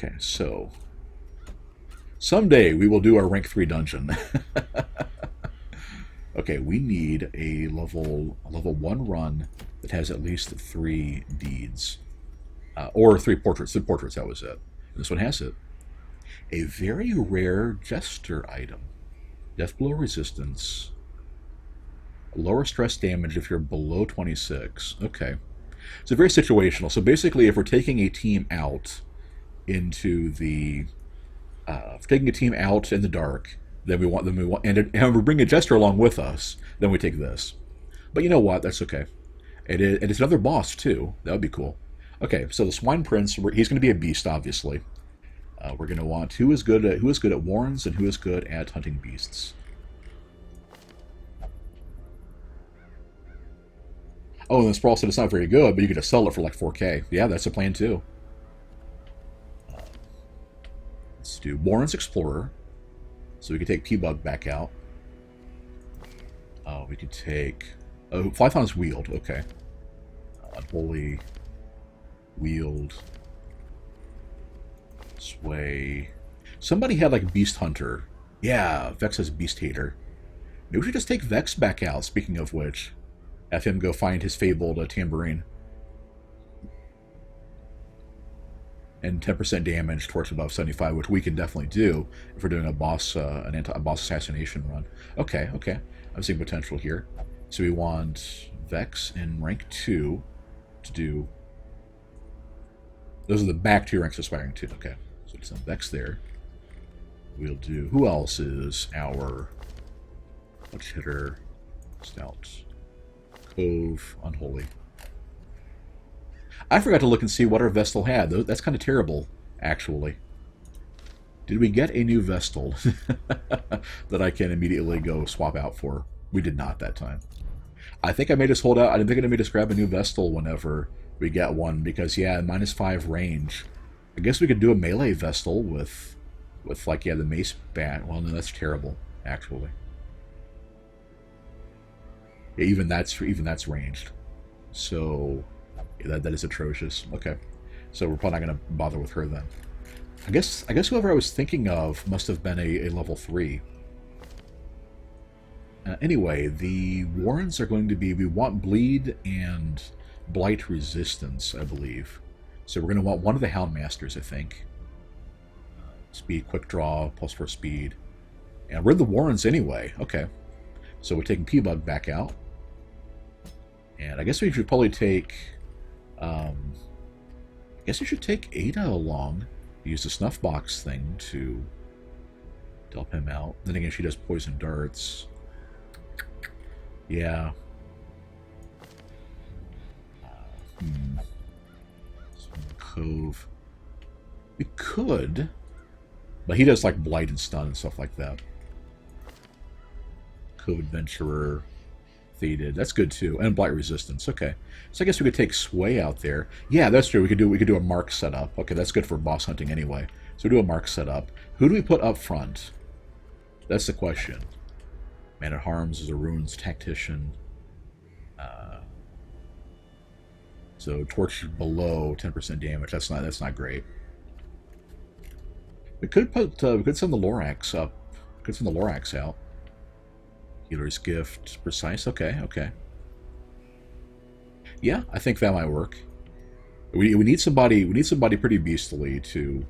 Okay, so someday we will do our rank 3 dungeon. Okay, we need a level 1 run that has at least 3 deeds. Or 3 portraits. 3 portraits, that was it. This one has it. A very rare jester item. Death blow resistance. Lower stress damage if you're below 26. Okay. So very situational. So basically, if we're taking a team out into the... if we're taking a team out in the dark, and we bring a jester along with us, then we take this. But you know what? That's okay. And it's another boss, too. That would be cool. Okay, so the Swine Prince, he's going to be a beast, obviously. We're going to want who is good at warrens and who is good at hunting beasts. Oh, and the Sprawl said it's not very good, but you could just sell it for like 4K. Yeah, that's a plan too. Let's do Warren's Explorer. So we could take P-Bug back out. We could take... Oh, Flython's Wield, okay. Unholy... Wield... Sway... Somebody had like Beast Hunter. Yeah, Vex has Beast Hater. Maybe we should just take Vex back out, speaking of which. Have him go find his fabled tambourine. And 10% damage towards above 75, which we can definitely do if we're doing a boss assassination run. Okay, okay. I'm seeing potential here. So we want Vex in rank 2 to do... Those are the back 2 ranks aspiring to. Okay, so some Vex there. We'll do... Who else is our... Clutch Hitter? Stout. Cove. Unholy. I forgot to look and see what our Vestal had. That's kind of terrible, actually. Did we get a new Vestal that I can immediately go swap out for? We did not that time. I think I made us hold out. I didn't think I made us grab a new Vestal whenever we get one, because, yeah, -5 range. I guess we could do a melee Vestal with like, yeah, the Mace Bat. Well, no, that's terrible, actually. Yeah, even that's ranged. So... Yeah, that is atrocious. Okay, so we're probably not going to bother with her then. I guess whoever I was thinking of must have been a level 3. Anyway, the warrens are going to be... We want bleed and blight resistance, I believe. So we're going to want one of the Houndmasters, I think. Speed, quick draw, +4 speed. And we're the warrens anyway. Okay, so we're taking P-Bug back out. And I guess we should probably take... I guess you should take Ada along. Use the snuff box thing to help him out. Then again, she does poison darts. Yeah. Cove. We could, but he does like blight and stun and stuff like that. Cove Adventurer. Defeated. That's good too, and blight resistance. Okay, so I guess we could take Sway out there. Yeah, that's true. We could do a mark setup. Okay, that's good for boss hunting anyway. So we do a mark setup. Who do we put up front? That's the question. Man at Arms is a runes tactician. So torch below 10% damage. That's not great. We could put we could send the Lorax up. We could send the Lorax out. Healer's Gift, precise. Okay, okay. Yeah, I think that might work. We need somebody pretty beastly to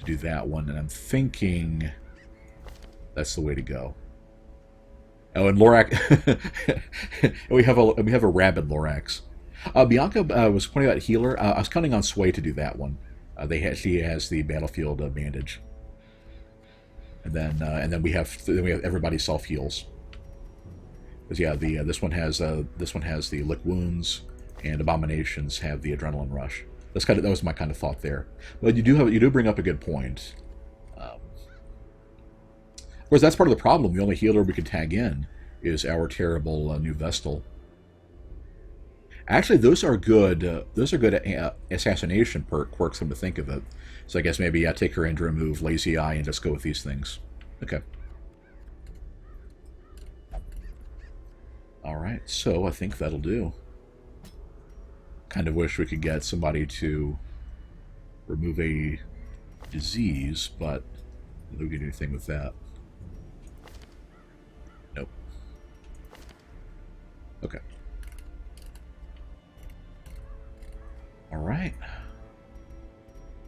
do that one, and I'm thinking that's the way to go. Oh, and Lorax, we have a rabid Lorax. Bianca was pointing out healer. I was counting on Sway to do that one. She has the battlefield bandage, and then we have everybody self heals. Because yeah, this one has the lick wounds, and abominations have the adrenaline rush. That was my kind of thought there. But you do bring up a good point. Of course, that's part of the problem. The only healer we can tag in is our terrible new Vestal. Actually, those are good. Those are good assassination quirks. Come to think of it, so I guess maybe take her in to remove Lazy Eye and just go with these things. Okay. Alright, so I think that'll do. Kind of wish we could get somebody to remove a disease, but do we get anything with that? Nope. Okay. All right.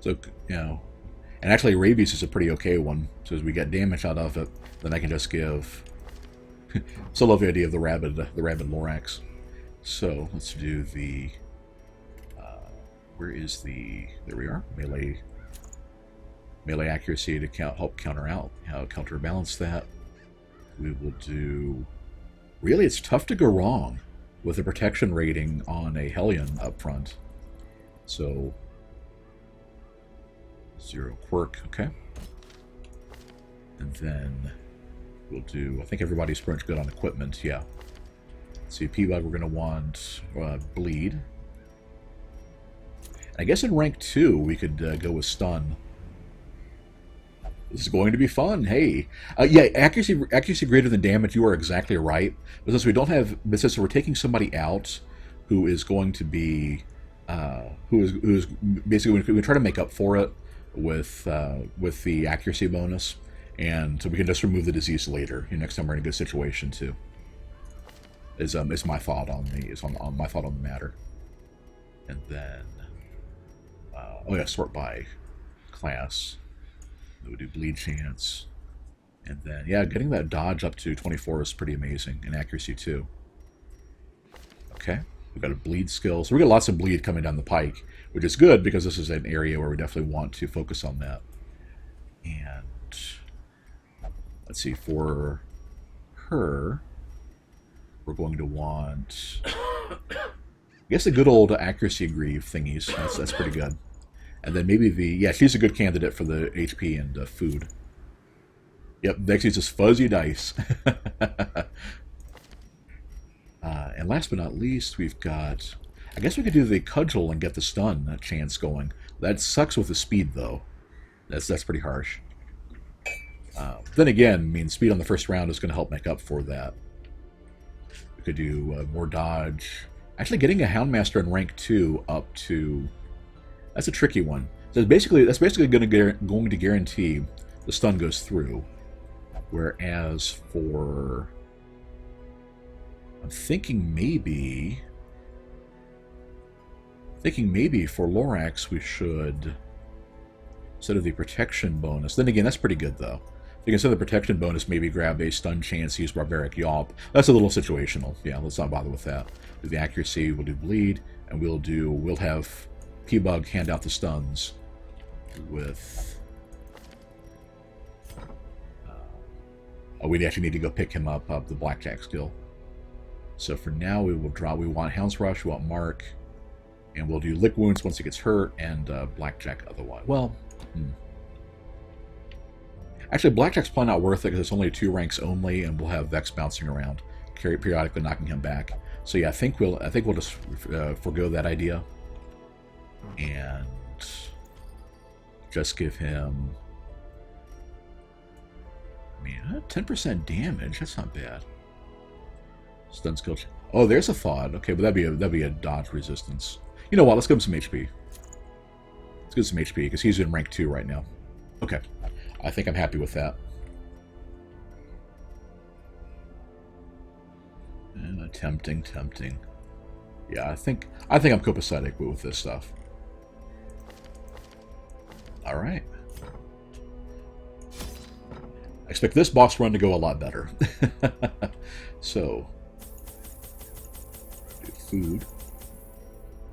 So, you know, and actually rabies is a pretty okay one. So as we get damage out of it, then I can just give... So I love the idea of the rabid Lorax. So let's do the... where is the... There we are. Melee accuracy to help counterbalance that. We will do... Really, it's tough to go wrong with a protection rating on a Hellion up front. So... 0 quirk, okay. And then we'll do... I think everybody's pretty much good on equipment, yeah. Let's see, P-Bug, we're going to want bleed. I guess in rank 2 we could go with stun. This is going to be fun. Hey, yeah, accuracy greater than damage. You are exactly right. But since we don't have, but since we're taking somebody out who is going to be, who is basically we try to make up for it with the accuracy bonus, and so we can just remove the disease later. Next time we're in a good situation too. Is my thought on my thought on the matter. And then, oh yeah, sort by class. We do bleed chance, and then yeah, getting that dodge up to 24 is pretty amazing, and accuracy too. Okay, we've got a bleed skill, so we got lots of bleed coming down the pike, which is good because this is an area where we definitely want to focus on that. And let's see, for her, we're going to want, I guess, the good old accuracy grieve thingies. That's pretty good. And then maybe the... Yeah, she's a good candidate for the HP and food. Yep, next is just fuzzy dice. And last but not least, we've got... I guess we could do the cudgel and get the stun chance going. That sucks with the speed, though. That's pretty harsh. Then again, I mean, speed on the first round is going to help make up for that. We could do more dodge. Actually, getting a Houndmaster in rank 2 up to... That's a tricky one. So that's basically going to guarantee the stun goes through. Whereas for... I'm thinking maybe for Lorax we should, instead of the protection bonus, then again, that's pretty good though. I think instead of the protection bonus, maybe grab a stun chance, use Barbaric Yawp. That's a little situational. Yeah, let's not bother with that. Do the accuracy, we'll do bleed, and we'll have P-Bug hand out the stuns with... oh, we actually need to go pick him up the Blackjack skill. So for now, we will draw. We want Hound's Rush, we want Mark, and we'll do Lick Wounds once he gets hurt, and Blackjack otherwise. Well, actually, Blackjack's probably not worth it because it's only 2 ranks only, and we'll have Vex bouncing around, periodically knocking him back. So yeah, I think we'll just forgo that idea. And just give him, I mean, 10% damage. That's not bad. Stun skill. Oh, there's a thought. Okay, but that'd be a dodge resistance. You know what? Let's give him some HP. Let's give him some HP because he's in rank 2 right now. Okay, I think I'm happy with that. And tempting. Yeah, I think I'm copacetic with this stuff. All right. I expect this boss run to go a lot better. So, do food.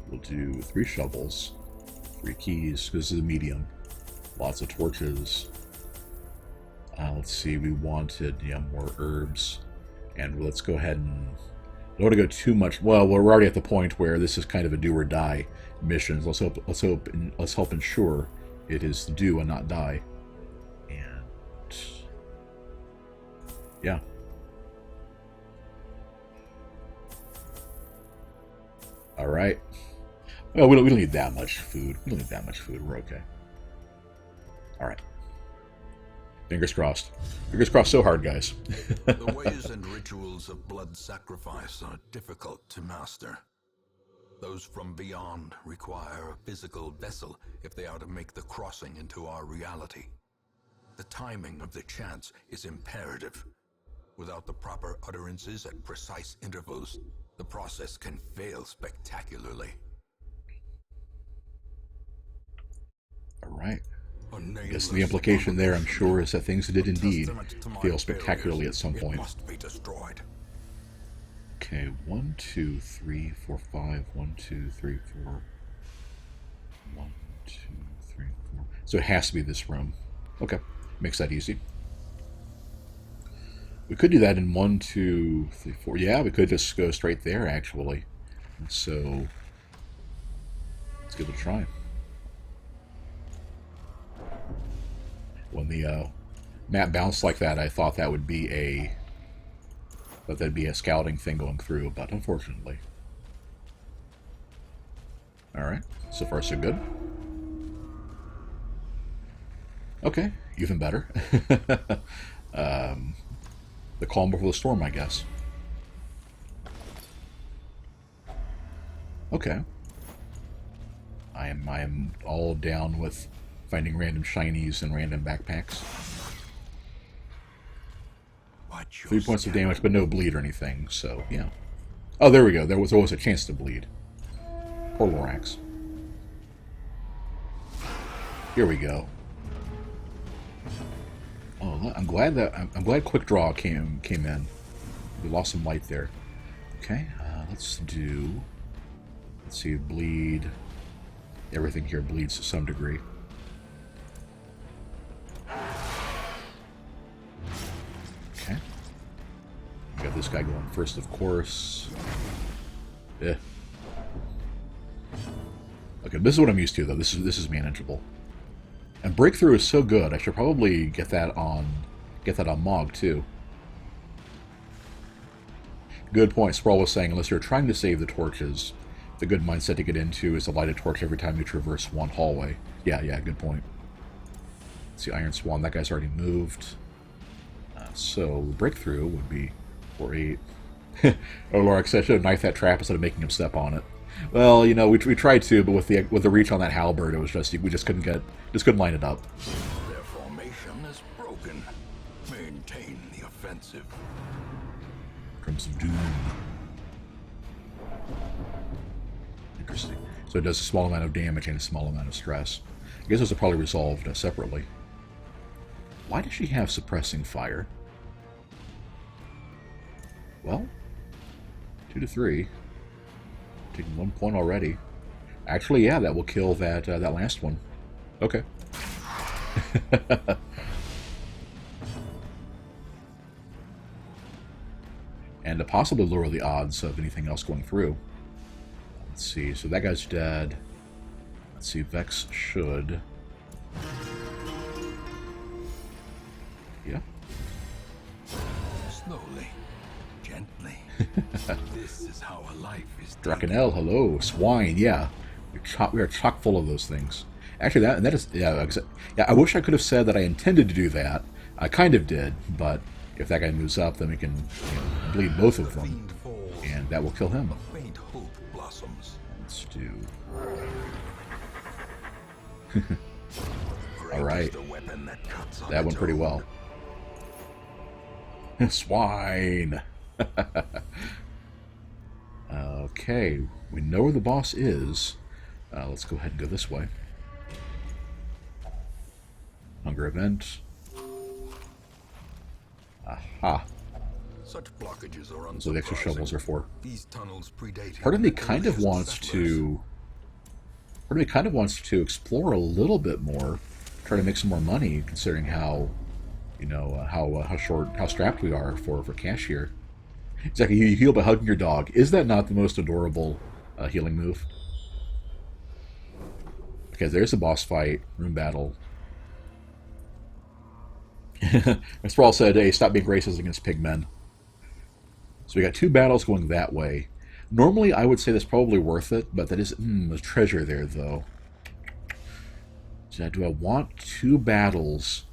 We'll do 3 shovels, 3 keys. This is a medium. Lots of torches. Let's see. We wanted more herbs, and let's go ahead and. I don't want to go too much. Well, we're already at the point where this is kind of a do or die mission. Let's help ensure it is do and not die. And yeah. All right. Well, we don't need that much food. We don't need that much food. We're okay. All right. Fingers crossed. Fingers crossed so hard, guys. The ways and rituals of blood sacrifice are difficult to master. Those from beyond require a physical vessel if they are to make the crossing into our reality. The timing of the chants is imperative. Without the proper utterances at precise intervals, the process can fail spectacularly. All right. I guess the implication there, I'm sure, is that things did indeed fail spectacularly at some point. It must be destroyed. Okay, 1, 2, 3, 4, 5. 1, 2, 3, 4. 1, 2, 3, 4. So it has to be this room. Okay, makes that easy. We could do that in 1, 2, 3, 4. Yeah, we could just go straight there, actually. So let's give it a try. When the map bounced like that, I thought that would be a scouting thing going through, but unfortunately. Alright, so far so good. Okay, even better. The calm before the storm, I guess. Okay. I am all down with finding random shinies and random backpacks. 3 points of damage, but no bleed or anything, so, yeah. Oh, there we go. There was always a chance to bleed. Poor Lorax. Here we go. Oh, I'm glad Quick Draw came in. We lost some light there. Okay, let's see, bleed. Everything here bleeds to some degree. Okay. We got this guy going first, of course. Yeah. Okay, this is what I'm used to, though. This is manageable. And Breakthrough is so good. I should probably get that on Mog too. Good point. Sprawl was saying, unless you're trying to save the torches, the good mindset to get into is to light a torch every time you traverse one hallway. Yeah, good point. Let's see, Iron Swan. That guy's already moved. So Breakthrough would be 4, 8. Oh, Lorax said I should have knifed that trap instead of making him step on it. Well, you know, we tried to, but with the reach on that halberd, it was we just couldn't line it up. Their formation is broken. Maintain the offensive. Crimson Doom. Interesting. So it does a small amount of damage and a small amount of stress. I guess those are probably resolved separately. Why does she have suppressing fire? Well, 2 to 3. Taking 1 point already. Actually, yeah, that will kill that last one. Okay. And to possibly lower the odds of anything else going through. Let's see. So that guy's dead. Let's see. Vex should. Yeah. Slowly. Gently. This is how a life is done. Drakenel, hello. Swine, yeah. We are chock full of those things. Actually, that is... Yeah, I wish I could have said that I intended to do that. I kind of did, but if that guy moves up, then we can bleed both of them. And that will kill him. Faint hope blossoms. Let's do... Alright. That went pretty well. Swine! Okay, we know where the boss is. Let's go ahead and go this way. Hunger event. Aha. Such blockages are That's what the extra shovels are for. These tunnels predate. Part of me kind of wants to explore a little bit more, try to make some more money, considering how, you know, how strapped we are for cash here. Exactly, you heal by hugging your dog. Is that not the most adorable healing move? Okay, there's a boss fight, room battle. As Sprawl said, hey, stop being racist against pigmen. So we got 2 battles going that way. Normally, I would say that's probably worth it, but that is the treasure there, though. So do I want 2 battles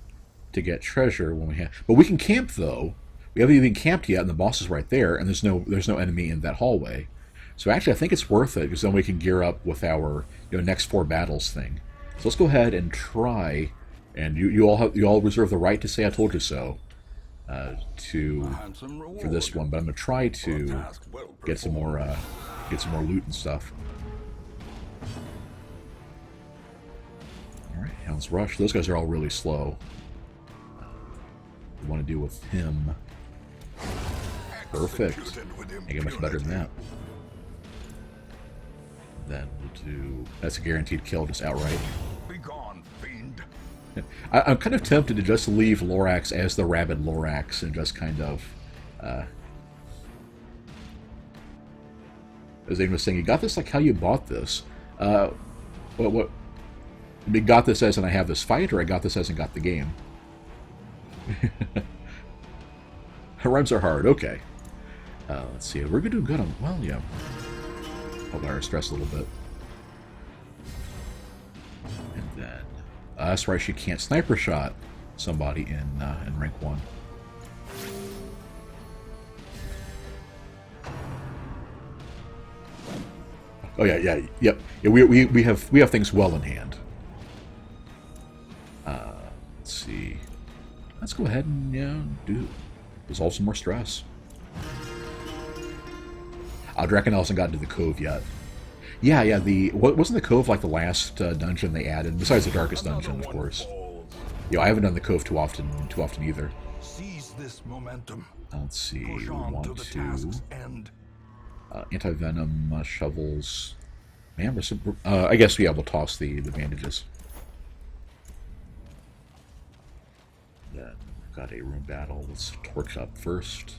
to get treasure when we have? But we can camp, though. We haven't even camped yet, and the boss is right there, and there's no enemy in that hallway. So actually, I think it's worth it because then we can gear up with our next 4 battles thing. So let's go ahead and try. And you all reserve the right to say "I told you so" for this one. But I'm gonna try to get some more loot and stuff. All right, Hound's Rush. Those guys are all really slow. We want to deal with him. Perfect. I get much better than that. Then we'll do... That's a guaranteed kill, just outright. Be gone, fiend. I'm kind of tempted to just leave Lorax as the rabid Lorax and just kind of... as Aiden was saying, you got this like how you bought this. What? You got this as in I have this fight, or I got this as in got the game? Rhymes are hard, okay. Let's see, we're doing good on... Well, yeah. Hold our stress a little bit. And then... that's right, she can't sniper shot somebody in rank 1. Oh yeah, yep. Yeah, we have things well in hand. Let's see. Let's go ahead and resolve some more stress. Draken hasn't gotten to the cove yet. Yeah. Wasn't the cove like the last dungeon they added? Besides the darkest dungeon, of course. I haven't done the cove too often either. Seize this momentum. Let's see. We Push on want to the task's end. Anti-venom shovels. Man, I guess we'll toss the bandages. Then we've got a room battle. Let's torch up first.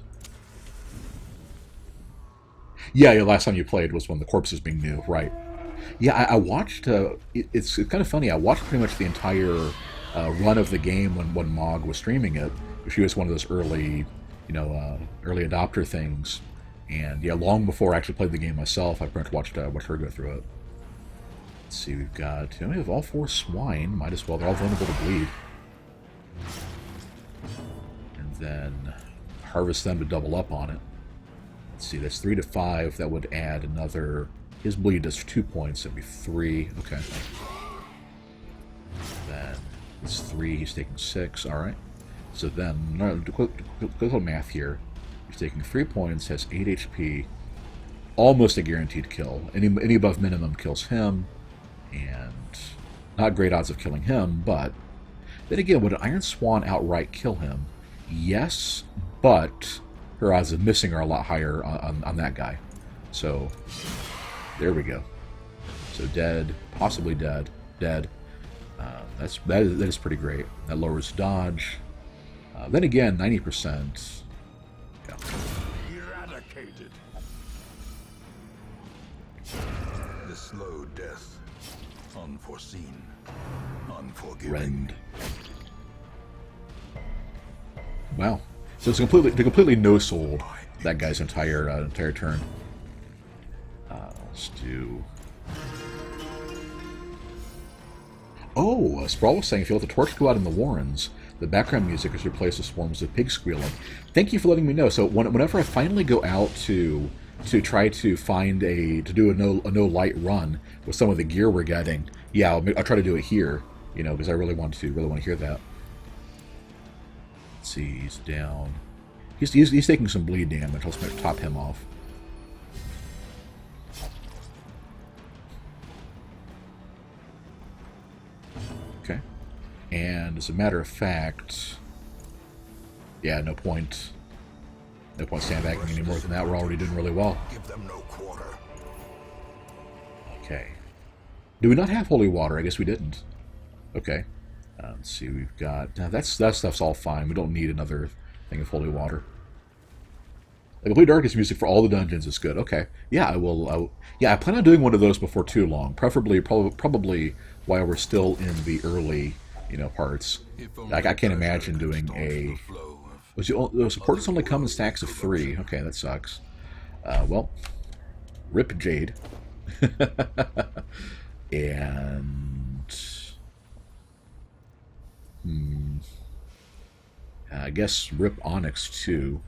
Yeah, last time you played was when the corpses being new, right? Yeah, I watched. It's kind of funny. I watched pretty much the entire run of the game when Mog was streaming it. She was one of those early adopter things, and long before I actually played the game myself, I pretty much watched her go through it. Let's see, we have all 4 swine. Might as well. They're all vulnerable to bleed, and then harvest them to double up on it. Let's see, that's 3 to 5. That would add another... His bleed does 2 points. That'd be 3. Okay. Then it's 3. He's taking 6. All right. So then, quick little math here. He's taking 3 points, has 8 HP. Almost a guaranteed kill. Any above minimum kills him. And not great odds of killing him, but... Then again, would an Iron Swan outright kill him? Yes, but... her odds of missing are a lot higher on that guy. So, there we go. So dead, possibly dead. That is pretty great. That lowers dodge. Then again, 90%. Yeah. Eradicated. The slow death. Unforeseen. Unforgiving. Rend. Wow. So it's completely no-sold that guy's entire turn. Let's do... Oh, Sprawl was saying if you let the torch go out in the Warrens, the background music is replaced with swarms of pigs squealing. Thank you for letting me know. So whenever I finally go out to try to find to do a no light run with some of the gear we're getting, I'll try to do it here, because I really want to hear that. Let's see, he's down. He's taking some bleed damage. Let's top him off. Okay. And as a matter of fact, no point sandbagging any more than that. We're already doing really well. Give them no quarter. Okay. Do we not have holy water? I guess we didn't. Okay. Let's see. We've got that stuff's all fine. We don't need another thing of holy water. The complete darkest music for all the dungeons is good. Okay. Yeah, I will. I plan on doing one of those before too long. Probably while we're still in the early, parts. I can't imagine doing a. Those supporters only come in stacks of 3. Okay, that sucks. Well, rip Jade. And I guess rip Onyx too.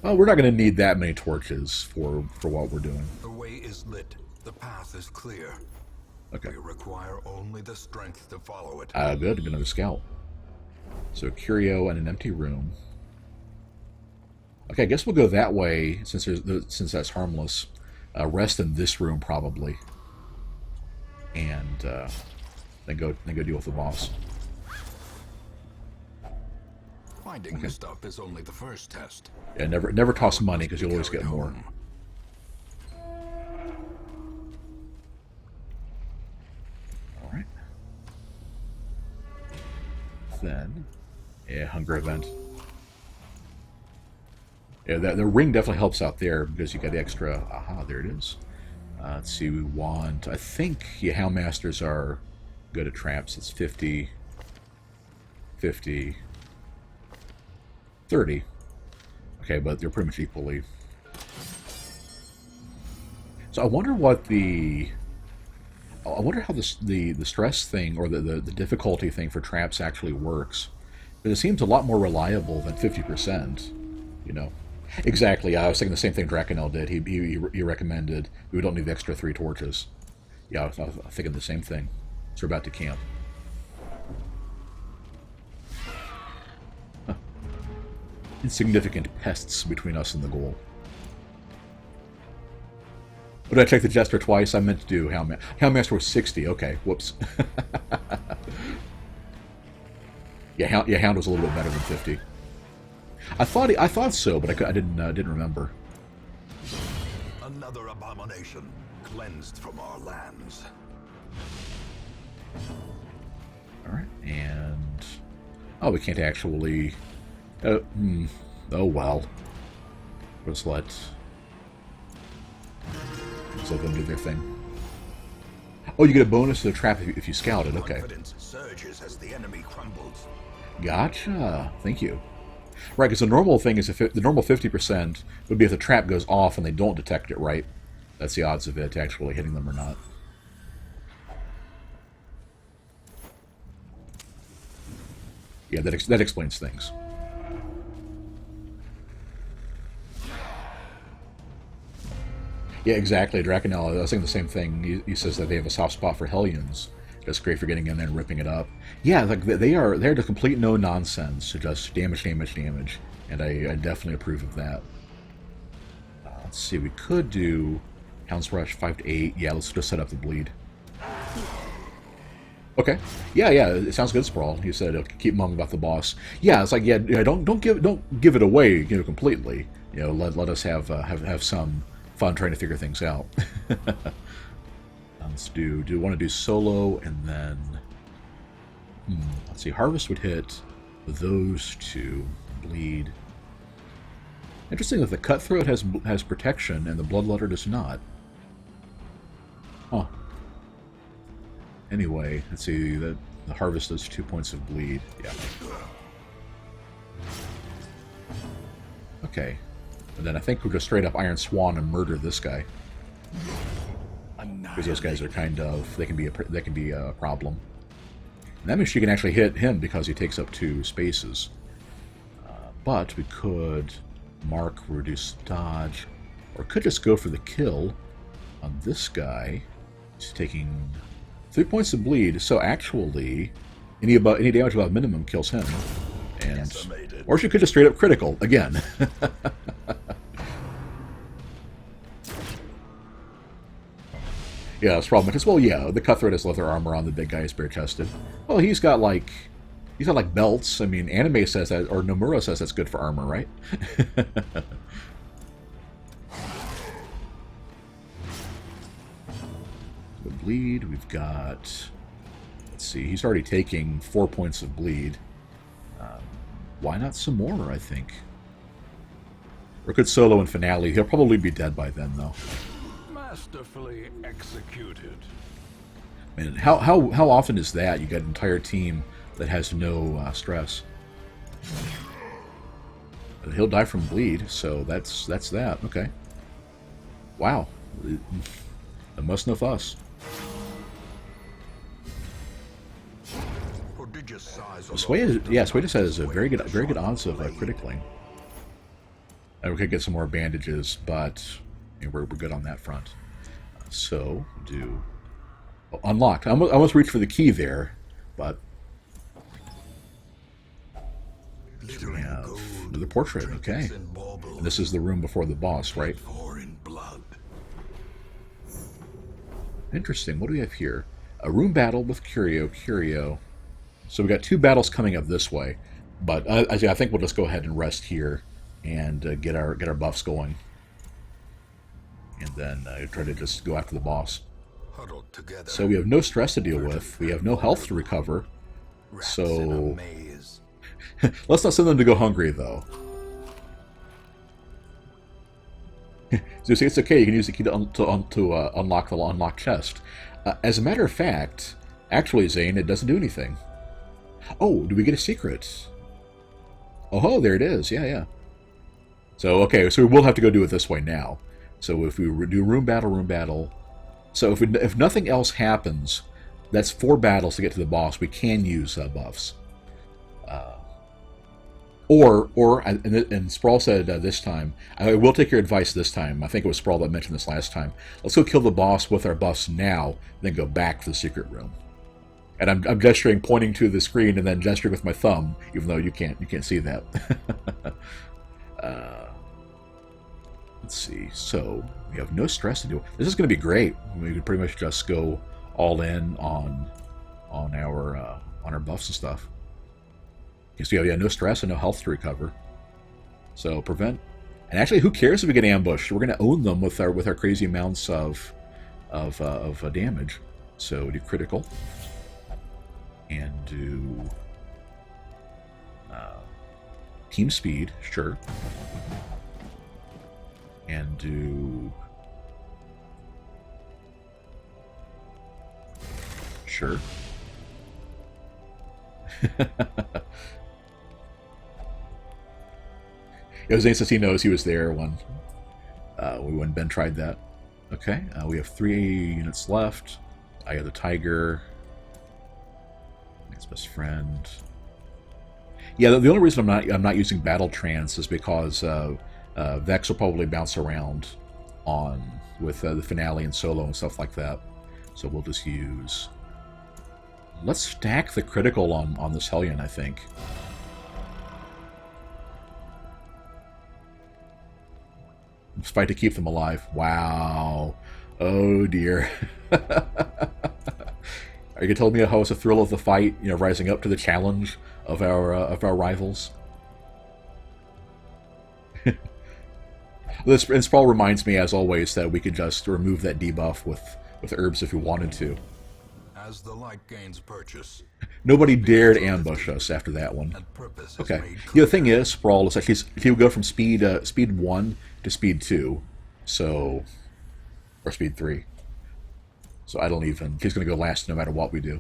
Oh, we're not going to need that many torches for what we're doing. The way is lit. The path is clear. Okay. We require only the strength to follow it. Good. Another scout. So a curio and an empty room. Okay, I guess we'll go that way since that's harmless. Rest in this room probably, and then go deal with the boss. Finding the stuff is only the first test. Yeah, never toss money because you'll always get more. All right. Then, yeah, hunger event. Yeah, the ring definitely helps out there because you got the extra. Aha, there it is. Let's see, we want. I think Houndmasters are good at traps. It's 50, 50, 30. Okay, but they're pretty much equally. So I wonder what the. I wonder how the stress thing or the difficulty thing for traps actually works. Because it seems a lot more reliable than 50%. You know. Exactly. I was thinking the same thing Drakenel did. He recommended we don't need the extra 3 torches. Yeah, I was thinking the same thing. So we're about to camp. Huh. Insignificant pests between us and the goal. Did I check the Jester twice? I meant to do Houndmaster was 60. Okay, whoops. Yeah, Hound was a little bit better than 50. I thought so, but I didn't remember. Another abomination cleansed from our lands. All right, and we can't actually. Oh well. Just let them do their thing. Oh, you get a bonus to the trap if you scout it. Okay. Confidence surges as the enemy crumbles. Gotcha. Thank you. Right, because the normal thing is the normal 50% would be if the trap goes off and they don't detect it, right? That's the odds of it actually hitting them or not. Yeah, that explains things. Yeah, exactly. Drakenel, I was saying the same thing. He says that they have a soft spot for Hellions. That's great for getting in there and ripping it up. Yeah, like they're the complete no nonsense to just damage, and I definitely approve of that. Let's see, we could do Hound's Rush 5 to 8. Yeah, let's just set up the bleed. Okay. Yeah, it sounds good, Sprawl. He said keep mum about the boss. Yeah, it's like don't give it away, completely. Let us have some fun trying to figure things out. Let's do we want to do solo and then let's see, Harvest would hit those 2, bleed. Interesting that the Cutthroat has protection and the Bloodletter does not. Huh. Anyway, let's see, the Harvest does 2 points of bleed. Yeah. Okay. And then I think we'll just straight up Iron Swan and murder this guy. Because those guys are they can be a problem. And that means she can actually hit him because he takes up 2 spaces. But we could mark, reduce dodge, or could just go for the kill on this guy. He's taking 3 points of bleed, so actually any damage above minimum kills him. And or she could just straight up critical again. Yeah, it's problem because the Cutthroat has leather armor on, the big guy is bare chested. Well, he's got like belts. I mean, anime says that, or Nomura says that's good for armor, right? The bleed, we've got. Let's see, he's already taking 4 points of bleed. Why not some more? I think. Or could solo in finale. He'll probably be dead by then, though. Masterfully executed. Man, how often is that? You got an entire team that has no stress. He'll die from bleed, so that's that. Okay. Wow. A must no fuss. Sway has very good odds of critically. we could get some more bandages, but we're good on that front. So, do... Oh, unlocked. I almost reached for the key there, but... We have another portrait, okay. And this is the room before the boss, right? Interesting. What do we have here? A room battle with Curio. So we got 2 battles coming up this way, but I think we'll just go ahead and rest here and get our buffs going, and then try to just go after the boss. So we have no stress to deal with. We have no health to recover. So let's not send them to go hungry, though. So it's okay. You can use the key to unlock the unlocked chest. As a matter of fact, actually, Zane, it doesn't do anything. Oh, do we get a secret? Oh, there it is. Yeah. So, okay, so we'll have to go do it this way now. So if we do room battle... So if nothing else happens, that's 4 battles to get to the boss. We can use buffs. And Sprawl said this time, I will take your advice this time. I think it was Sprawl that mentioned this last time. Let's go kill the boss with our buffs now, then go back to the secret room. And I'm gesturing, pointing to the screen, and then gesturing with my thumb, even though you can't see that. Let's see. So we have no stress to do. This is going to be great. We can pretty much just go all in on our buffs and stuff. So yeah, no stress and no health to recover. So prevent, and actually, who cares if we get ambushed? We're going to own them with our crazy amounts of damage. So do critical, and do team speed, sure, and do sure. It was nice since he knows he was there when Ben tried that. Okay, we have 3 units left. I have the tiger. His best friend. Yeah, the only reason I'm not using battle trance is because Vex will probably bounce around with the finale and solo and stuff like that. So we'll just use. Let's stack the critical on this Hellion, I think. Let's fight to keep them alive. Wow. Oh dear. Are you gonna tell me how it's a thrill of the fight, rising up to the challenge of our rivals? This and Sprawl reminds me, as always, that we could just remove that debuff with herbs if we wanted to. As the light gains purchase, nobody dared ambush us after that one. Okay. The thing is, Sprawl is actually he would go from speed 1 to speed 2, or speed 3. So I don't even. He's going to go last no matter what we do.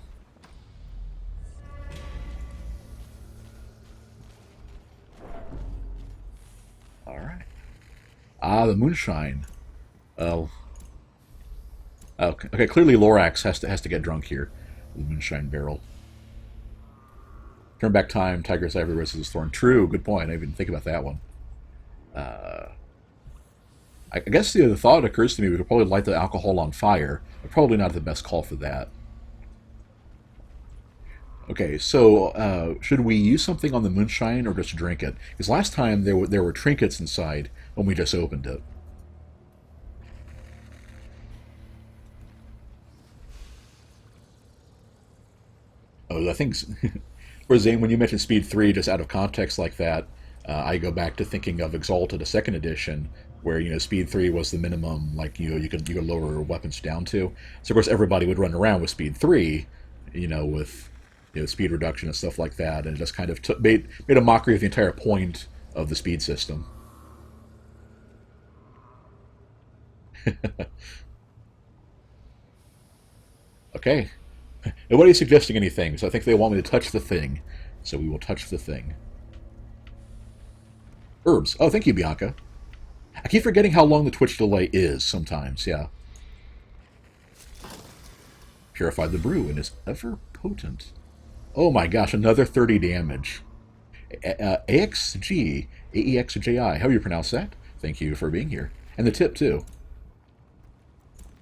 All right. The moonshine. Oh. Okay, clearly Lorax has to get drunk here. The moonshine barrel. Turn back time, Tiger's Ivory versus Thorn. True, good point. I didn't even think about that one. I guess the thought occurs to me we could probably light the alcohol on fire, but probably not the best call for that. Okay, so should we use something on the moonshine or just drink it? Because last time there were trinkets inside when we just opened it. Oh, I think, for Zane, when you mentioned Speed 3, just out of context like that, I go back to thinking of Exalted, a 2nd edition, where, Speed 3 was the minimum, like, you could lower weapons down to. So, of course, everybody would run around with Speed 3, with, speed reduction and stuff like that, and it just kind of made a mockery of the entire point of the speed system. Okay. Nobody's suggesting anything, so I think they want me to touch the thing. So we will touch the thing. Herbs. Oh, thank you, Bianca. I keep forgetting how long the Twitch delay is sometimes, yeah. Purified the brew and is ever potent. Oh my gosh, another 30 damage. AXG, AEXJI, how do you pronounce that? Thank you for being here. And the tip, too.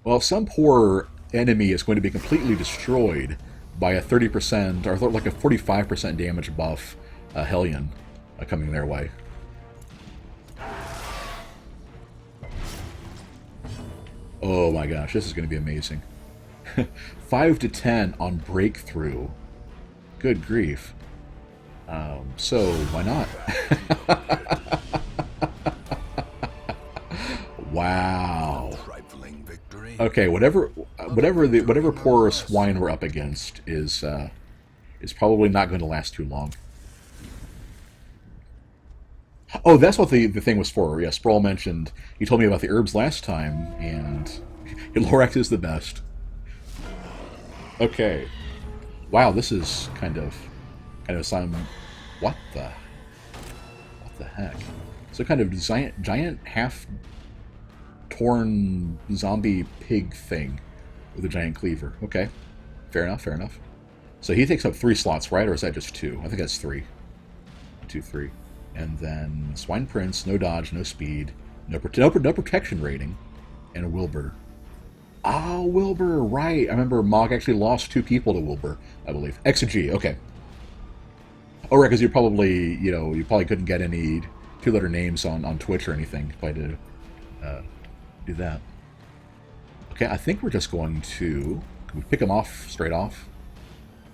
Well, some poor enemy is going to be completely destroyed by a 30% or like a 45% damage buff Hellion coming their way. Oh my gosh, this is going to be amazing. 5 to 10 on breakthrough. Good grief. So why not? Wow. Okay, whatever poor swine we're up against is probably not going to last too long. Oh, that's what the thing was for. Yeah, Sprawl mentioned, he told me about the herbs last time, and Lorax is the best. Okay. Wow, this is kind of some... What the heck? So kind of giant half-torn zombie pig thing with a giant cleaver. Okay. Fair enough, fair enough. So he takes up 3 slots, right? Or is that just 2? I think that's 3. 1, 2, 3. And then Swine Prince, no dodge, no speed, no protection rating, and a Wilbur. Ah, Wilbur, right. I remember Mog actually lost 2 people to Wilbur, I believe. Exegee, okay. Oh, right, because you probably couldn't get any 2-letter names on Twitch or anything by to do that. Okay, I think we're just going to... Can we pick him off straight off?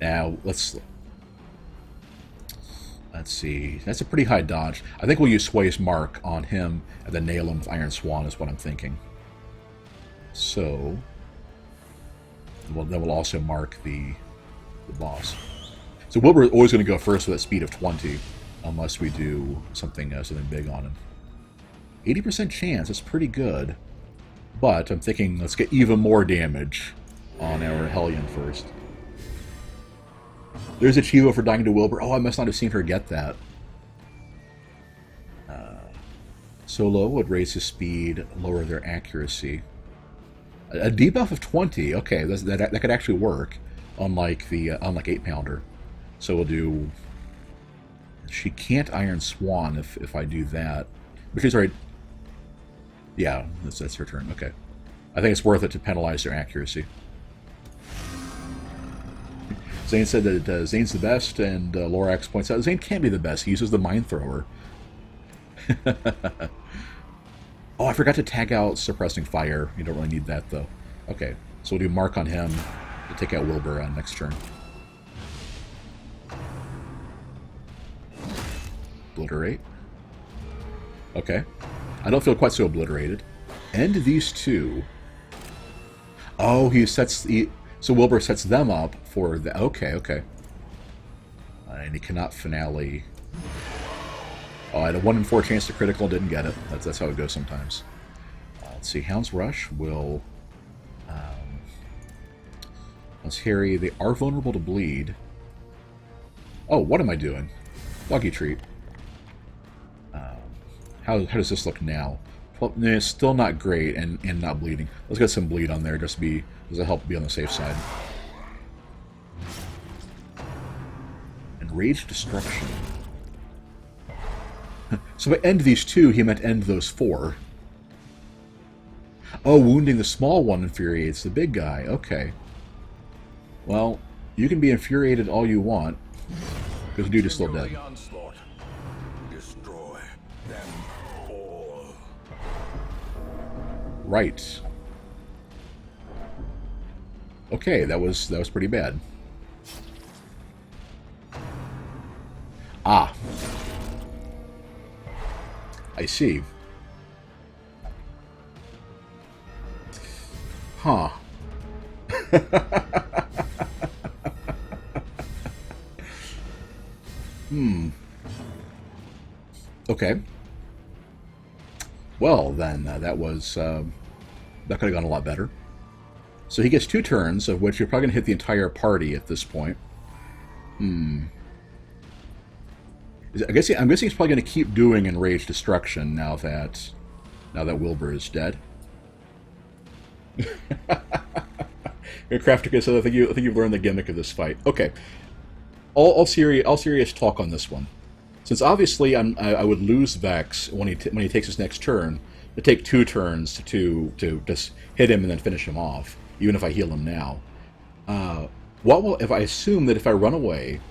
Now, let's see. That's a pretty high dodge. I think we'll use Sway's Mark on him and then nail him with Iron Swan is what I'm thinking. So, that will also mark the boss. So Wilbur is always going to go first with a speed of 20, unless we do something big on him. 80% chance, that's pretty good. But I'm thinking let's get even more damage on our Hellion first. There's a Chivo for dying to Wilbur. Oh, I must not have seen her get that. Solo would raise his speed, lower their accuracy. A debuff of 20. Okay, that could actually work, unlike 8-pounder. So we'll do... She can't Iron Swan if I do that. But she's already... Yeah, that's her turn. Okay. I think it's worth it to penalize their accuracy. Zane said that Zane's the best, and Lorax points out Zane can't be the best. He uses the Mind Thrower. Oh, I forgot to tag out Suppressing Fire. You don't really need that, though. Okay, so we'll do Mark on him to take out Wilbur on next turn. Obliterate. Okay. I don't feel quite so obliterated. End these 2. Oh, so Wilbur sets them up for the... Okay. And he cannot finale... Oh, I had a 1 in 4 chance to critical, didn't get it. That's how it goes sometimes. Let's see, Hound's Rush will... Let's carry... They are vulnerable to bleed. Oh, what am I doing? Doggy Treat. How does this look now? Well, it's still not great and not bleeding. Let's get some bleed on there just to help be on the safe side. And Rage Destruction. So by end these 2, he meant end those 4. Oh, wounding the small one infuriates the big guy. Okay. Well, you can be infuriated all you want, because the dude is still dead. Destroy them all. Right. Okay, that was pretty bad. Ah. I see. Huh. Okay. Well, then, that could have gone a lot better. So he gets 2 turns, of which you're probably going to hit the entire party at this point. I'm guessing he's probably going to keep doing Enraged Destruction now that Wilbur is dead. Craftica said, I think you've learned the gimmick of this fight. Okay. All serious talk on this one. Since obviously I would lose Vex when he takes his next turn, to take 2 turns to just hit him and then finish him off, even if I heal him now. What will if I assume that if I run away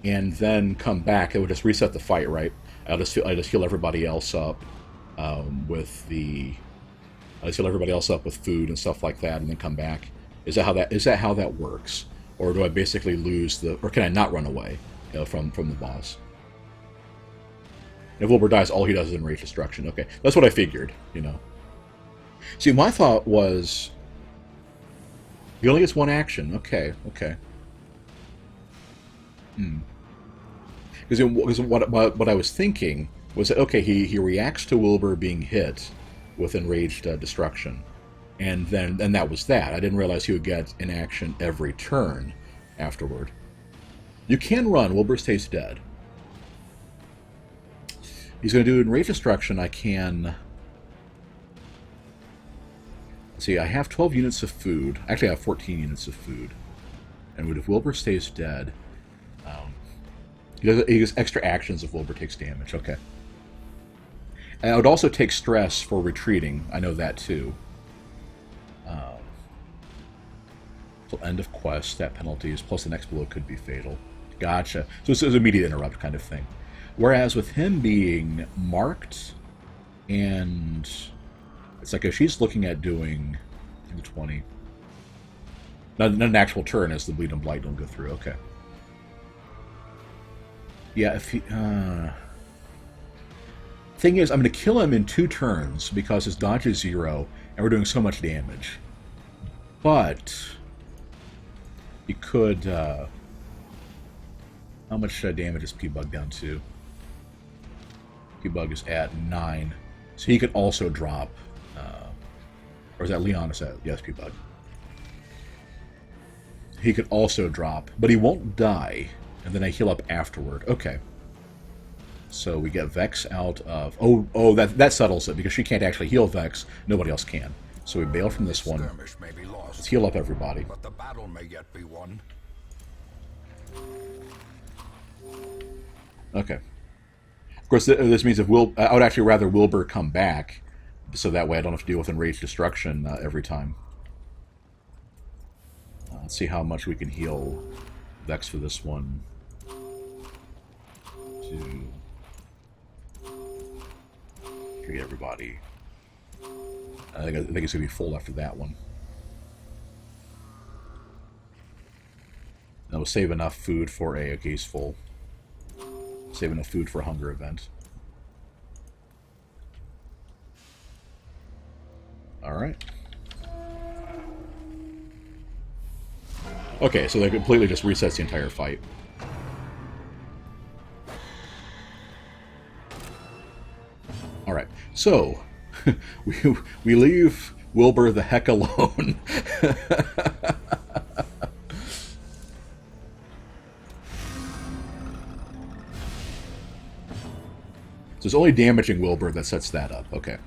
and then come back, it would just reset the fight, right? I just heal everybody else up with food and stuff like that, and then come back. Is that how that works, or do I basically lose or can I not run away from the boss? If Wilbur dies, all he does is enrage destruction. Okay, that's what I figured. See, my thought was he only gets 1 action. Okay. Because what I was thinking was that, okay, he reacts to Wilbur being hit with enraged destruction, and that was that. I didn't realize he would get an action every turn afterward. You can run. Wilbur stays dead. He's going to do enraged destruction. I can... Let's see, I have 12 units of food. Actually, I have 14 units of food. And if Wilbur stays dead... he gets extra actions if Wilbur takes damage. Okay. And I would also take stress for retreating. I know that, too. Till end of quest, that penalties, plus the next blow could be fatal. Gotcha. So it's an immediate interrupt kind of thing. Whereas with him being marked, and it's like if she's looking at doing the 20, not an actual turn as the bleed and blight don't go through. Okay. Yeah, if he... Thing is, I'm going to kill him in 2 turns because his dodge is 0, and we're doing so much damage. But he could... how much damage is P-Bug down to? P-Bug is at 9. So he could also drop... or is that Leon? Is that... Yes, P-Bug. He could also drop, but he won't die, and then I heal up afterward. Okay. So we get Vex out of... Oh, that settles it, because she can't actually heal Vex. Nobody else can. So we bail from this one. Let's heal up everybody. But the battle may yet be won. Okay. Of course, this means if I would actually rather Wilbur come back, so that way I don't have to deal with enraged destruction every time. Let's see how much we can heal Vex for this one. 2... Get everybody. I think it's going to be full after that one. And we'll save enough food for a case full. Save enough food for a hunger event. Alright. Okay, so that completely just resets the entire fight. Alright, so we leave Wilbur the heck alone. So it's only damaging Wilbur that sets that up. Okay.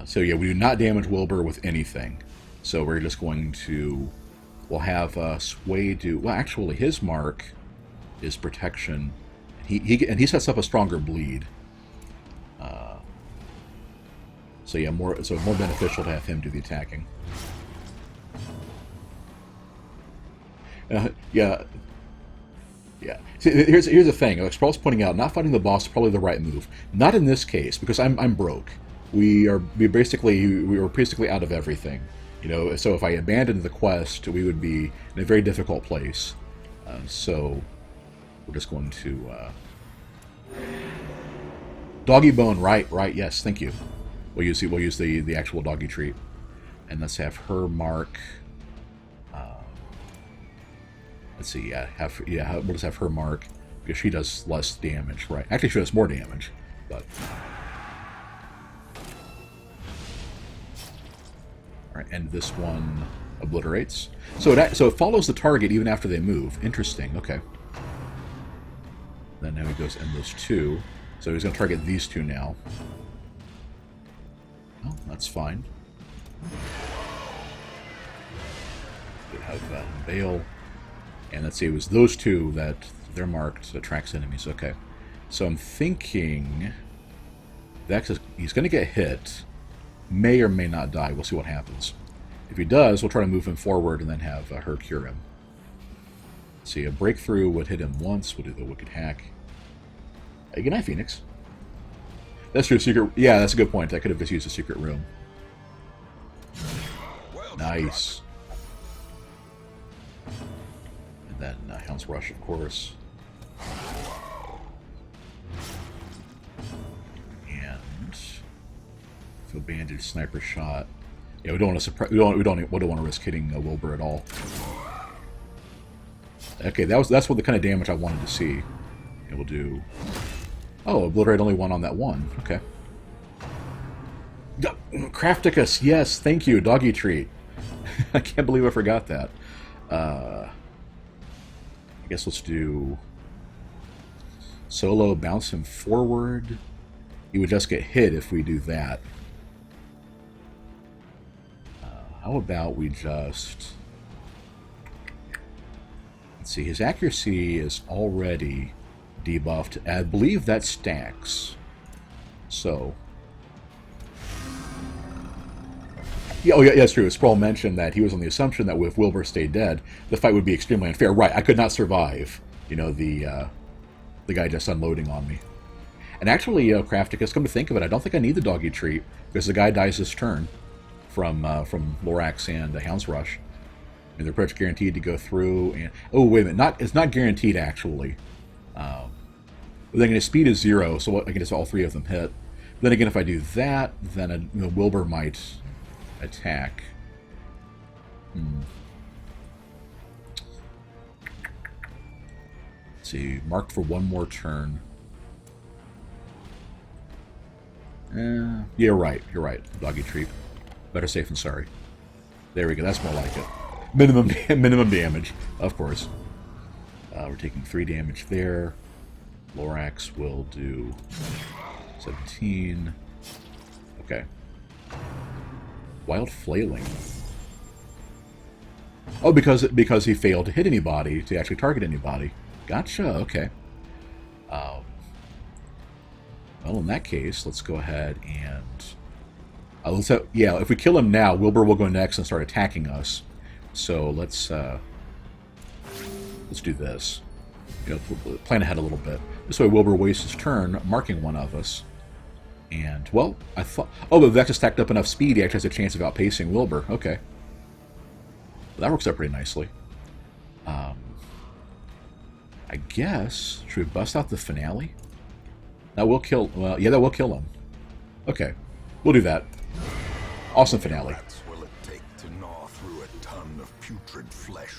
So yeah, we do not damage Wilbur with anything. So we're just going to... We'll have Sway do... Well, actually, his mark is protection. And he sets up a stronger bleed. So yeah, more beneficial to have him do the attacking. Yeah. See, here's the thing. Like Sprawl's pointing out, not fighting the boss is probably the right move. Not in this case, because I'm broke. We were basically out of everything. So if I abandoned the quest, we would be in a very difficult place. So we're just going to doggy bone. Right. Yes, thank you. We'll use the actual doggy treat, and let's have her mark. Let's see. We'll just have her mark because she does less damage, right? Actually, she does more damage, but. Alright, and this one obliterates. So it follows the target even after they move. Interesting, okay. Then now he goes in those 2. So he's going to target these 2 now. Oh, that's fine. We have Veil. And let's see, it was those 2 that they're marked, attracts enemies. Okay. So I'm thinking he's going to get hit, may or may not die. We'll see what happens. If he does, we'll try to move him forward and then have her cure him. See, a breakthrough would hit him once. We'll do the wicked hack. Hey, good night, Phoenix. That's true. Secret. Yeah, that's a good point. I could have just used a secret room. Nice. And then Hound's Rush, of course. And Field Bandage, Sniper Shot. Yeah, we don't want to surprise. We don't want to risk hitting Wilbur at all. Okay, that's what the kind of damage I wanted to see. And we'll do. Oh, Obliterate only one on that one. Okay. Crafticus, yes, thank you, doggy treat. I can't believe I forgot that. I guess let's do solo, bounce him forward. He would just get hit if we do that. How about we just... Let's see, his accuracy is already debuffed. I believe that stacks. So... Yeah, oh yeah, that's true. Sproul mentioned that he was on the assumption that if Wilbur stayed dead, the fight would be extremely unfair. Right, I could not survive, you know, the guy just unloading on me. And actually, Crafticus, come to think of it, I don't think I need the doggy treat, because the guy dies this turn from Lorax and Hound's Rush. And they're pretty much guaranteed to go through. And oh, wait a minute, it's not guaranteed, actually. Then again, his speed is 0, so I guess all 3 of them hit. Then again, if I do that, then Wilbur might... attack. Let's see, marked for one more turn. Yeah, you're right. Doggy treat. Better safe than sorry. There we go. That's more like it. Minimum damage, of course. We're taking 3 damage there. Lorax will do 17. Okay. Wild Flailing. Oh, because he failed to hit anybody, to actually target anybody. Gotcha, okay. Well, in that case, let's go ahead and... if we kill him now, Wilbur will go next and start attacking us. So let's do this. Plan ahead a little bit. This way Wilbur wastes his turn marking one of us. And, well, I thought... Oh, but Vex has stacked up enough speed, he actually has a chance of outpacing Wilbur. Okay. Well, that works out pretty nicely. I guess... Should we bust out the finale? That will kill... Well, yeah, that will kill him. Okay. We'll do that. Awesome finale. What will it take to gnaw through a ton of putrid flesh?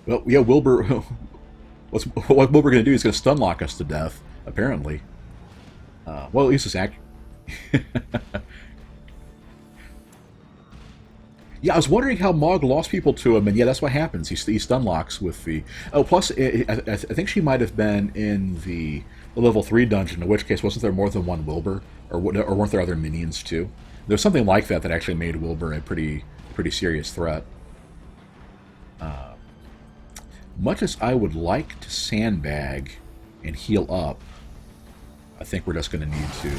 Well, yeah, Wilbur... what Wilbur going to do is going to stun lock us to death, apparently. Well, at least it's Yeah, I was wondering how Mog lost people to him, and yeah, that's what happens. He stun locks with the... Oh, plus, I think she might have been in the level 3 dungeon, in which case, wasn't there more than one Wilbur? Or weren't there other minions, too? There was something like that that actually made Wilbur a pretty serious threat. Much as I would like to sandbag and heal up, I think we're just going to need to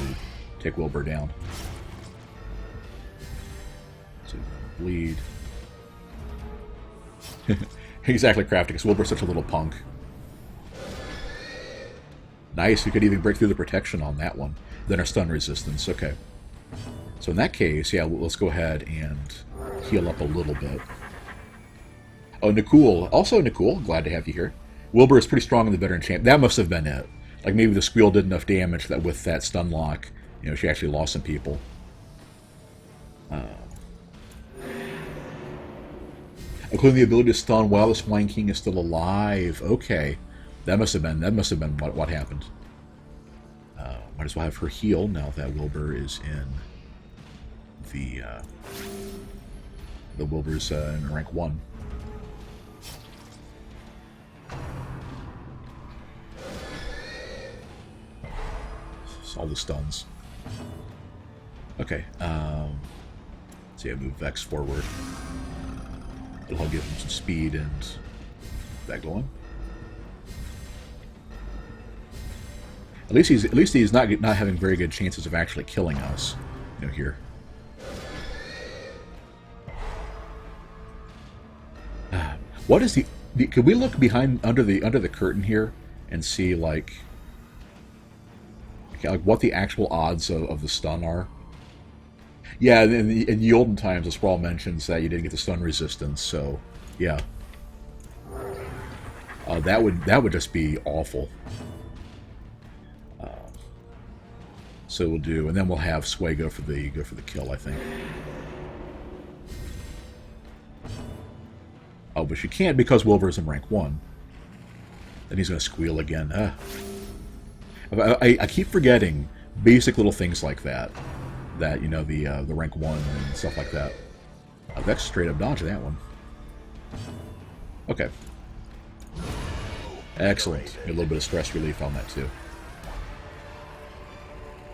take Wilbur down. So, bleed. Exactly, Crafty, because Wilbur's such a little punk. Nice, we could even break through the protection on that one. Then our stun resistance, okay. So in that case, yeah, let's go ahead and heal up a little bit. Oh, Nikul. Also, Nikul, glad to have you here. Wilbur is pretty strong in the veteran champ. That must have been it. Like, maybe the squeal did enough damage that with that stun lock, she actually lost some people. Including the ability to stun while the Swine King is still alive. Okay. That must have been what happened. Might as well have her heal now that Wilbur is in the Wilbur's in rank 1. All the stuns. Okay. So yeah, move Vex forward. It'll give him some speed and that going. At least he's not having very good chances of actually killing us. You know, here. What is the? Could we look behind under the curtain here and see like what the actual odds of the stun are? Yeah, in the olden times, the Sprawl mentions that you didn't get the stun resistance. So, yeah, that would just be awful. So we'll do, and then we'll have Sway go for the kill, I think. Oh, but she can't because Wilbur's in rank 1. Then he's going to squeal again. I keep forgetting basic little things like that. That, you know, the rank 1 and stuff like that. Vex straight up dodge that one. Okay. Excellent. Get a little bit of stress relief on that too.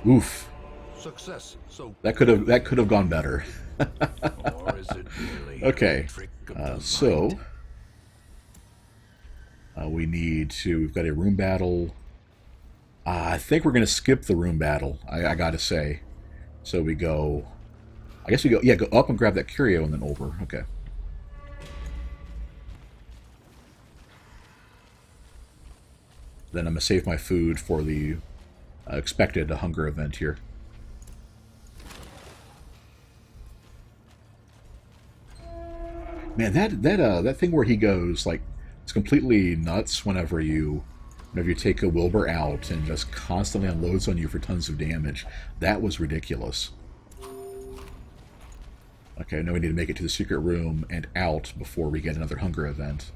Oof. Success. So that could have gone better. or is it really okay. So we've got a room battle. I think we're gonna skip the room battle. I gotta say. So we go. I guess we go. Yeah, go up and grab that curio and then over. Okay. Then I'm gonna save my food for the expected hunger event here. Man, that thing where he goes like it's completely nuts whenever you take a Wilbur out and just constantly unloads on you for tons of damage. That was ridiculous. Okay, now we need to make it to the secret room and out before we get another hunger event.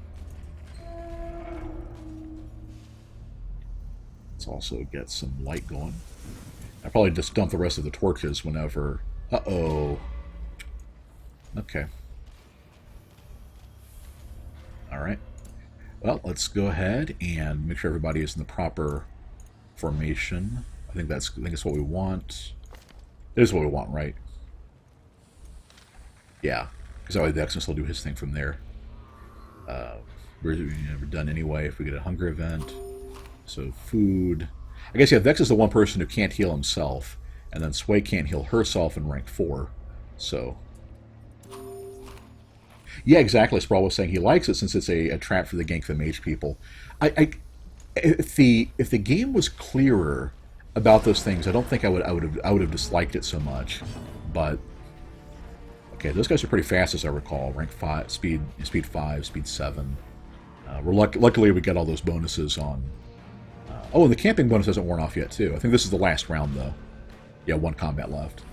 Let's also get some light going. I probably just dump the rest of the torches whenever... Uh-oh. Okay. Alright. Well, let's go ahead and make sure everybody is in the proper formation. I think that's what we want. It is what we want, right? Yeah. Because that way Vex will still do his thing from there. We're done anyway if we get a hunger event. So food. I guess, yeah, Vex is the one person who can't heal himself. And then Sway can't heal herself in rank 4. So... Yeah, exactly. Sprawl was saying he likes it since it's a trap for the gank the mage people. If the game was clearer about those things, I don't think I would have disliked it so much. But okay, those guys are pretty fast as I recall. Rank 5, speed 5, speed 7. Luckily we got all those bonuses on. Oh, and the camping bonus hasn't worn off yet too. I think this is the last round though. Yeah, 1 combat left.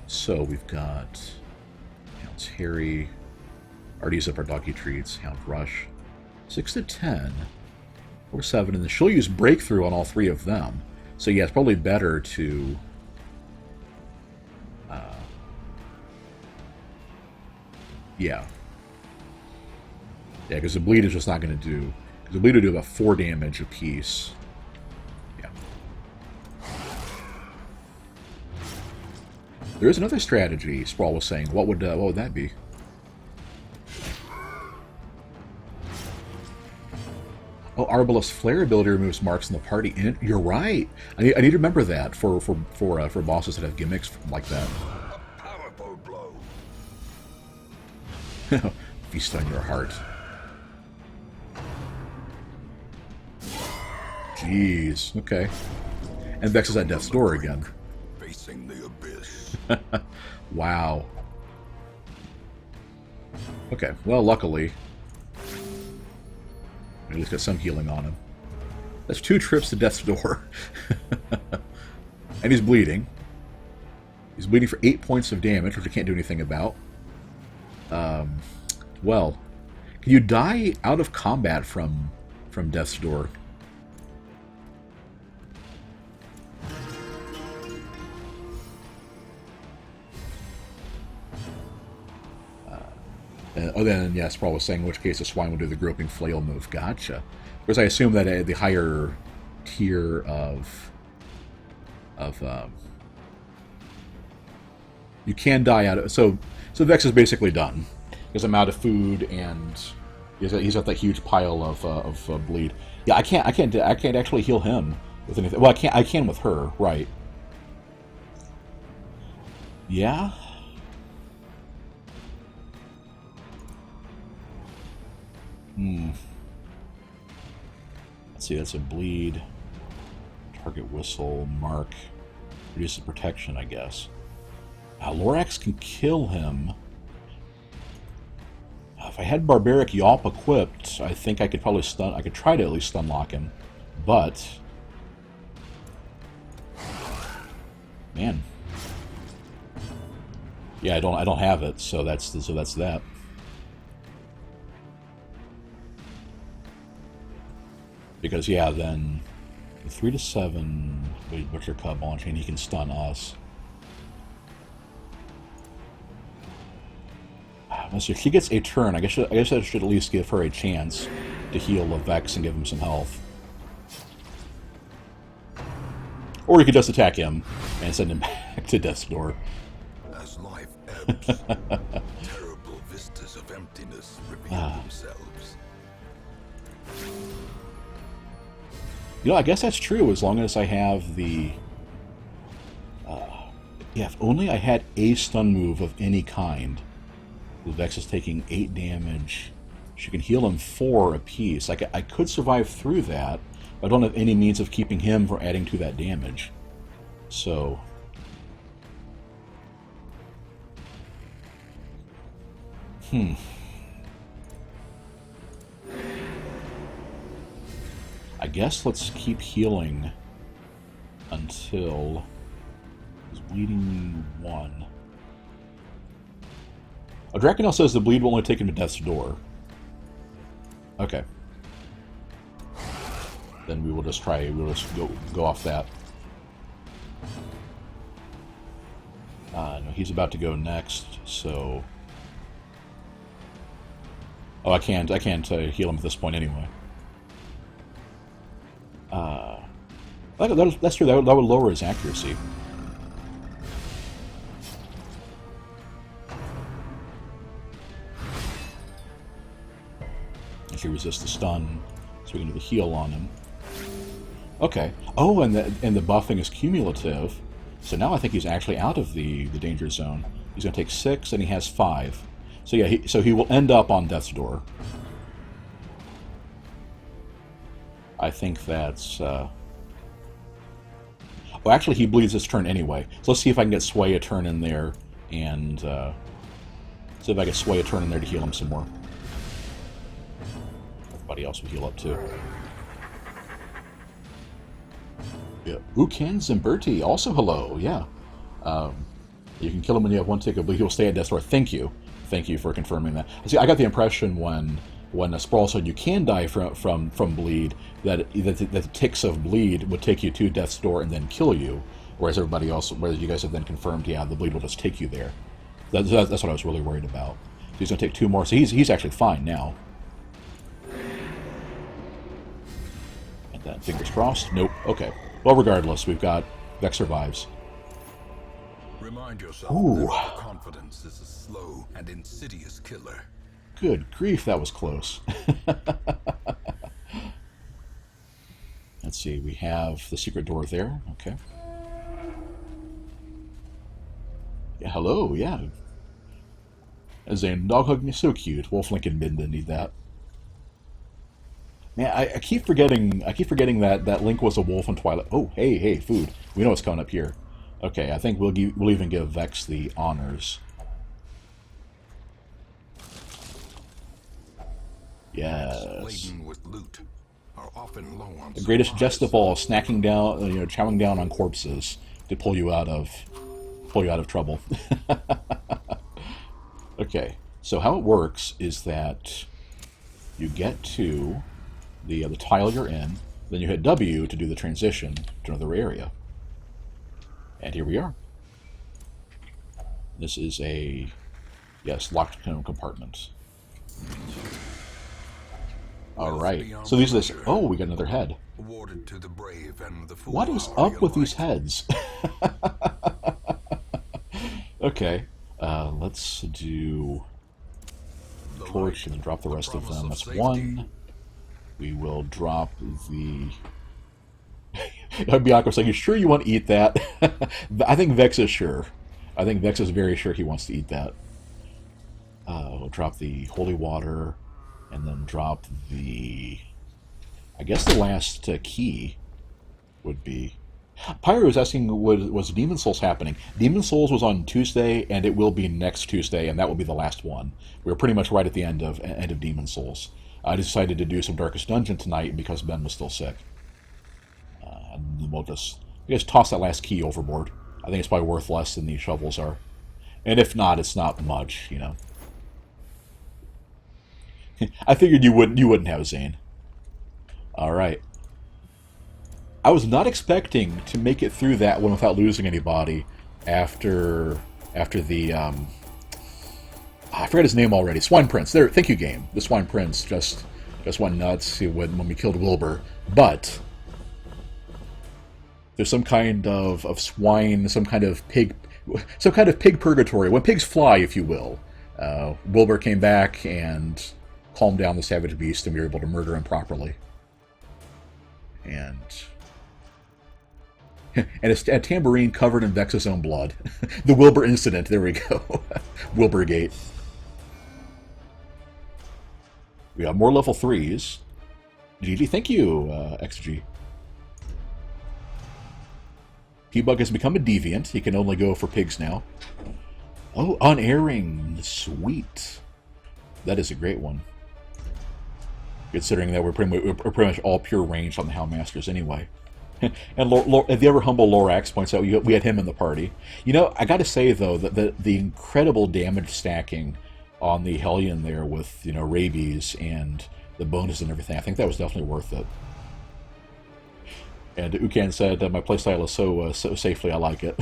So we've got Hound's Harry. Already used up our doggy treats. Hound Rush. 6 to 10. Or 7. And then she'll use Breakthrough on all 3 of them. So yeah, it's probably better to... yeah. Yeah, because the bleed is just not going to do... Because the bleed will do about 4 damage apiece. Yeah. There is another strategy, Sprawl was saying. What would that be? Oh, Arbalest's Flare ability removes marks in the party. And you're right. I need to remember that for bosses that have gimmicks like that. a powerful blow. Feast on your heart. Jeez. Okay. And Vex is at death's door again. Facing the abyss. Wow. Okay. Well, luckily. At least got some healing on him. That's 2 trips to death's door. And he's bleeding. He's bleeding for 8 points of damage, which I can't do anything about. Well, can you die out of combat from death's door? Oh, then, yes, Sprawl was saying in which case the swine would do the groping flail move. Gotcha. Because I assume that the higher tier of You can die out of so Vex is basically done because I'm out of food and he's got that huge pile of bleed. Yeah, I can't actually heal him with anything. Well, I can with her, right? Yeah. Let's see. That's a bleed. Target whistle mark reduces protection, I guess. Lorax can kill him. If I had Barbaric Yawp equipped, I think I could probably stun. I could try to at least stun lock him, but man, yeah, I don't have it, so that's that. Because yeah, then 3 to 7 with Butcher Cub launching, he can stun us. Let's see, if she gets a turn, I guess I should at least give her a chance to heal the Vex and give him some health. Or you could just attack him and send him back to death's door. As life ebbs, terrible vistas of emptiness reveal themselves. You know, I guess that's true as long as I have the... yeah, if only I had a stun move of any kind. The Vex is taking 8 damage. She can heal him 4 apiece. I could survive through that, but I don't have any means of keeping him from adding to that damage. So... I guess let's keep healing until he's bleeding 1. Oh, Draconel says the bleed will only take him to death's door. Okay. Then we'll just go off that. No, he's about to go next, so... Oh, I can't heal him at this point anyway. That's true, that would lower his accuracy. If he resists the stun, so we can do the heal on him. Okay. Oh, and the buffing is cumulative, so now I think he's actually out of the danger zone. He's going to take 6, and he has 5. So yeah, he will end up on death's door. I think that's... Well, actually, he bleeds this turn anyway. So let's see if I can get Sway a turn in there, and see if I can Sway a turn in there to heal him some more. Everybody else will heal up too. Yeah. Uken Zimberti, also hello, yeah. You can kill him when you have 1 tick of bleed. He will stay at death's door. Thank you. Thank you for confirming that. See, I got the impression when a Sprawl said you can die from bleed, that the ticks of bleed would take you to death's door and then kill you, whereas everybody else, whereas you guys have then confirmed, yeah, the bleed will just take you there. That's what I was really worried about. So he's going to take 2 more, so he's actually fine now. And then, fingers crossed. Nope. Okay. Well, regardless, we've got Vex survives. Remind yourself that confidence is a slow and insidious killer. Good grief, that was close. Let's see, we have the secret door there. Okay. Yeah, hello, yeah. As a dog hug me so cute. Wolf Lincoln didn't need that. Man, I keep forgetting that Link was a wolf in Twilight. Oh, hey, food. We know what's coming up here. Okay, I think we'll even give Vex the honors. Yes. Laden with loot are often low on the greatest jest of all, snacking down, chowing down on corpses to pull you out of trouble. Okay, so how it works is that you get to the tile you're in, then you hit W to do the transition to another area. And here we are. This is a, yes, locked compartment. Alright, so these are this. Oh, we got another head. Awarded to the brave and the What is up with these heads? Okay, let's do torch and then drop the rest of them. That's one. We will drop the... Bianco's like, you sure you want to eat that? I think Vex is sure. I think Vex is very sure he wants to eat that. We'll drop the holy water, and then drop the... I guess the last key would be... Pyro was asking, was Demon Souls happening? Demon Souls was on Tuesday, and it will be next Tuesday, and that will be the last one. We were pretty much right at the end of Demon Souls. I decided to do some Darkest Dungeon tonight because Ben was still sick. And we'll just toss that last key overboard. I think it's probably worth less than these shovels are. And if not, it's not much, you know. I figured you wouldn't have Zane. Alright. I was not expecting to make it through that one without losing anybody after the I forgot his name already. Swine Prince. There, thank you, game. The Swine Prince just went nuts when we killed Wilbur. But there's some kind of swine, some kind of pig purgatory. When pigs fly, if you will. Wilbur came back and calmed down the savage beast, and we were able to murder him properly. And a tambourine covered in Vex's own blood. The Wilbur incident. There we go. Wilbur Gate. We have more level 3s. GG, thank you, XG. T-Bug has become a deviant. He can only go for pigs now. Oh, unerring. Sweet. That is a great one. Considering that we're pretty much all pure ranged on the Houndmasters anyway. And the ever humble Lorax points out we had him in the party. You know, I got to say though that the incredible damage stacking on the Hellion there with rabies and the bonus and everything, I think that was definitely worth it. And Ukan said, my playstyle is so safely, I like it.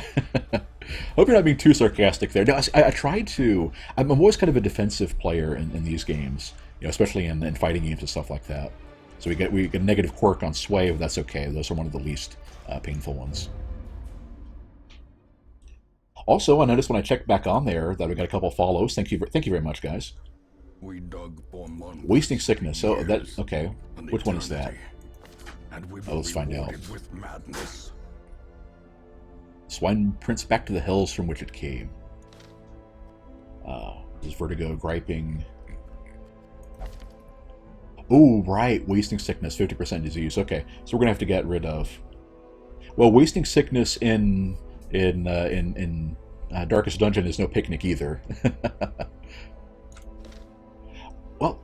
Hope you're not being too sarcastic there. No, I tried to. I'm always kind of a defensive player in these games, especially in fighting games and stuff like that. So we get negative quirk on Sway, but that's okay. Those are one of the least painful ones. Also, I noticed when I checked back on there that we got a couple follows. Thank you very much, guys. We dug for months, Wasting Sickness. Oh, that okay. Which one is that? And we Let's find out. with madness. Swine Prince back to the hills from which it came. This is Vertigo griping. Oh, right. Wasting Sickness, 50% disease. Okay, so we're going to have to get rid of... Well, Wasting Sickness in Darkest Dungeon is no picnic either. Well,